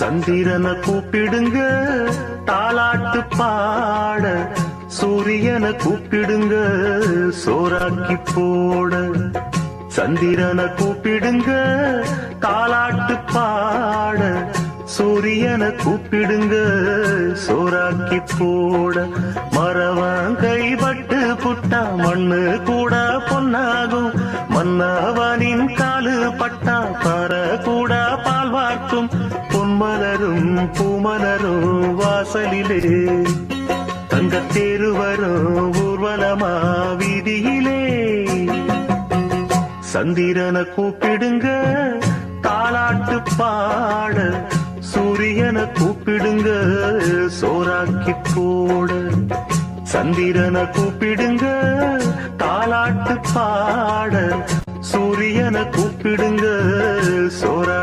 சந்திரனை கூப்பிடுங்க தாலாட்டு பாட, சூரியனை கூப்பிடுங்க சோறாக்கி போட. சந்திரனை கூப்பிடுங்க தாலாட்டு பாட, சூரியனை கூப்பிடுங்க சோறாக்கி போட. மரவன் கைப்பட்டு புட்டா மண்ணு கூட பொன்னாகும், மன்னவனின் காலு பட்டா பற கூட பால் வார்க்கும். பொன்மலரும் பூமலரும் வாசலிலே, தங்கத்தேரு வரும் ஊர்வலமா வீதியிலே. சந்திரனை கூப்பிடுங்க தாலாட்டு பாட, சூரியனை கூப்பிடுங்க சோறாக்கி போட. சந்திரனை கூப்பிடுங்க தாலாட்டு பாட, சூரியனை கூப்பிடுங்க சோறா